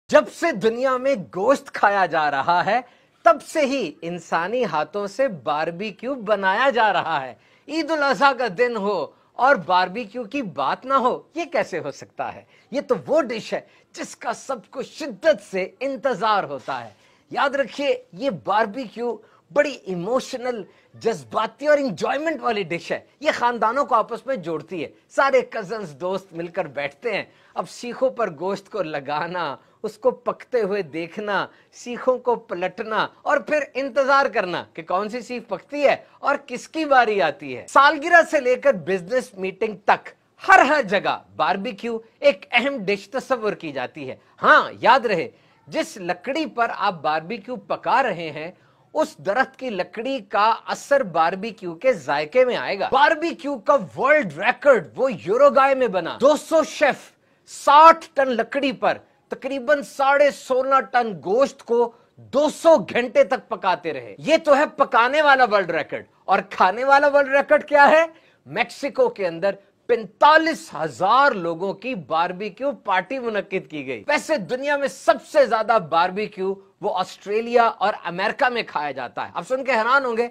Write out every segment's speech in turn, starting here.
जब से दुनिया में गोश्त खाया जा रहा है तब से ही इंसानी हाथों से बारबेक्यू बनाया जा रहा है। ईद उल अजहा का दिन हो और बारबेक्यू की बात ना हो, ये कैसे हो सकता है? ये तो वो डिश है जिसका सबको शिद्दत से इंतजार होता है। याद रखिए, ये बारबेक्यू बड़ी इमोशनल, जज्बाती और इंजॉयमेंट वाली डिश है। ये खानदानों को आपस में जोड़ती है। सारे कजन्स दोस्त मिलकर बैठते हैं। अब सीखों पर गोश्त को लगाना, उसको पकते हुए देखना, सीखों को पलटना और फिर इंतजार करना कि कौन सी सीख पकती है और किसकी बारी आती है। सालगिरह से लेकर बिजनेस मीटिंग तक हर जगह बारबेक्यू एक अहम डिश तस्वर की जाती है। हाँ, याद रहे, जिस लकड़ी पर आप बारबेक्यू पका रहे हैं उस दरख्त की लकड़ी का असर बारबेक्यू के जायके में आएगा। बारबेक्यू का वर्ल्ड रिकॉर्ड वो यूरुग्वे में बना। 200 शेफ 60 टन लकड़ी पर तकरीबन 16.5 टन गोश्त को 200 घंटे तक पकाते रहे। ये तो है पकाने वाला वर्ल्ड रिकॉर्ड। और खाने वाला वर्ल्ड रिकॉर्ड क्या है? मेक्सिको के अंदर 45,000 लोगों की बारबेक्यू पार्टी मुनक्किद की गई। वैसे दुनिया में सबसे ज्यादा बारबेक्यू वो ऑस्ट्रेलिया और अमेरिका में खाया जाता है। आप सुन के हैरान होंगे,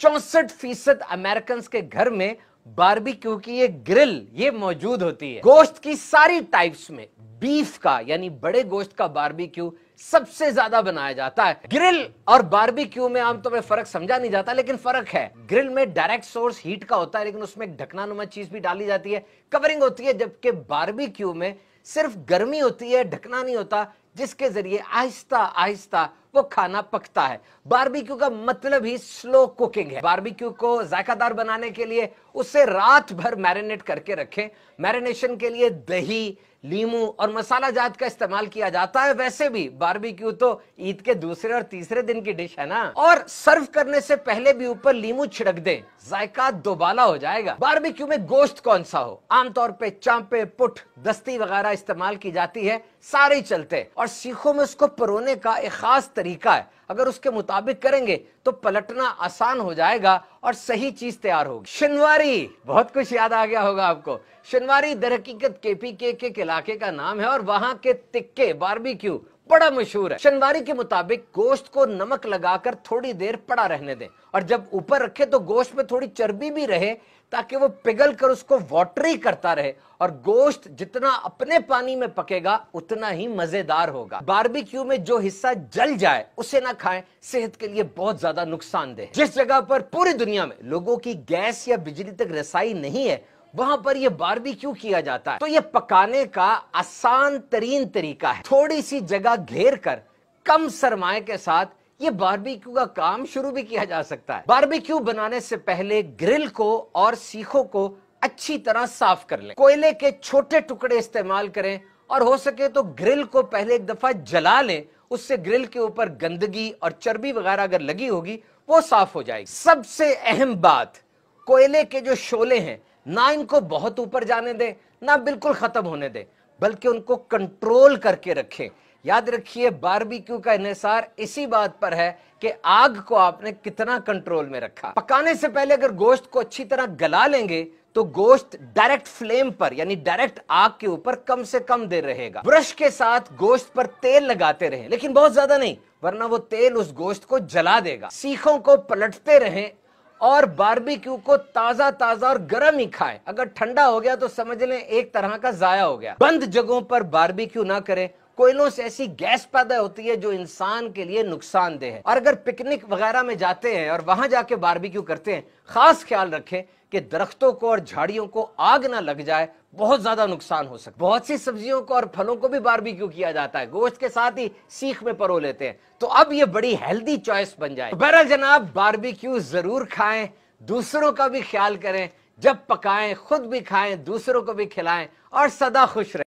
64% अमेरिकन के घर में बारबेक्यू की ये ग्रिल ये मौजूद होती है। गोश्त की सारी टाइप्स में बीफ का यानी बड़े गोश्त का बारबेक्यू सबसे ज्यादा बनाया जाता है। ग्रिल और बारबेक्यू में आमतौर पर फर्क समझा नहीं जाता, लेकिन फर्क है। ग्रिल में डायरेक्ट सोर्स हीट का होता है, लेकिन उसमें एक ढकनानुमा चीज भी डाली जाती है, कवरिंग होती है, जबकि बारबेक्यू में सिर्फ गर्मी होती है, ढकना नहीं होता, जिसके जरिए आहिस्ता आहिस्ता वो खाना पकता है। बारबेक्यू का मतलब ही स्लो कुकिंग है। बारबेक्यू को जायकादार बनाने के लिए उसे रात भर मैरिनेट करके रखें। मैरिनेशन के लिए दही, लीमू और मसाला जात का इस्तेमाल किया जाता है। वैसे भी बारबेक्यू तो ईद के दूसरे और तीसरे दिन की डिश है ना। और सर्व करने से पहले भी ऊपर लीमू छिड़क दें, जायका दोबाला हो जाएगा। बारबेक्यू में गोश्त कौन सा हो? आमतौर पे चांपे, पुट, दस्ती वगैरह इस्तेमाल की जाती है, सारे चलते। और सीखों में उसको परोने का एक खास तरीका है। अगर उसके मुताबिक करेंगे तो पलटना आसान हो जाएगा और सही चीज तैयार होगी। शिनवारी, बहुत कुछ याद आ गया होगा आपको। शिनवारी दरहकीकत केपीके के इलाके का नाम है और वहां के तिक्के बारबेक्यू बड़ा मशहूर है। शिनवारी के मुताबिक गोश्त को नमक लगाकर थोड़ी देर पड़ा रहने दें और जब ऊपर रखे तो गोश्त में थोड़ी चर्बी भी रहे ताकि वो पिघल कर उसको वाटरी करता रहे और गोश्त जितना अपने पानी में पकेगा उतना ही मजेदार होगा। बारबेक्यू में जो हिस्सा जल जाए उसे ना खाएं, सेहत के लिए बहुत ज्यादा नुकसानदेह। जिस जगह पर पूरी दुनिया में लोगों की गैस या बिजली तक रसाई नहीं है वहां पर यह बारबेक्यू किया जाता है। तो यह पकाने का आसान तरीन तरीका है। थोड़ी सी जगह घेर कर कम सरमाए के साथ ये बारबेक्यू का काम शुरू भी किया जा सकता है। बारबेक्यू बनाने से पहले ग्रिल को और सीखों को अच्छी तरह साफ कर लें। कोयले के छोटे टुकड़े इस्तेमाल करें और हो सके तो ग्रिल को पहले एक दफा जला लें। उससे ग्रिल के ऊपर गंदगी और चर्बी वगैरह अगर लगी होगी वो साफ हो जाएगी। सबसे अहम बात, कोयले के जो शोले हैं ना इनको बहुत ऊपर जाने दें ना बिल्कुल खत्म होने दें, बल्कि उनको कंट्रोल करके रखें। याद रखिए, बारबेक्यू का इन्हिसार इसी बात पर है कि आग को आपने कितना कंट्रोल में रखा। पकाने से पहले अगर गोश्त को अच्छी तरह गला लेंगे तो गोश्त डायरेक्ट फ्लेम पर यानी डायरेक्ट आग के ऊपर कम से कम देर रहेगा। ब्रश के साथ गोश्त पर तेल लगाते रहें, लेकिन बहुत ज्यादा नहीं, वरना वो तेल उस गोश्त को जला देगा। सीखों को पलटते रहें और बारबेक्यू को ताजा ताजा और गर्म ही खाएं। अगर ठंडा हो गया तो समझ लें एक तरह का जाया हो गया। बंद जगहों पर बारबेक्यू ना करें, कोयलों से ऐसी गैस पैदा होती है जो इंसान के लिए नुकसानदेह है। और अगर पिकनिक वगैरह में जाते हैं और वहां जाके बारबेक्यू करते हैं, खास ख्याल रखें कि दरख्तों को और झाड़ियों को आग ना लग जाए, बहुत ज्यादा नुकसान हो सकता है। बहुत सी सब्जियों को और फलों को भी बारबेक्यू किया जाता है, गोश्त के साथ ही सीख में परो लेते हैं, तो अब ये बड़ी हेल्दी चॉइस बन जाए। तो बहरहाल जनाब, बारबेक्यू जरूर खाएं, दूसरों का भी ख्याल करें, जब पकाएं खुद भी खाएं, दूसरों को भी खिलाएं और सदा खुश रहें।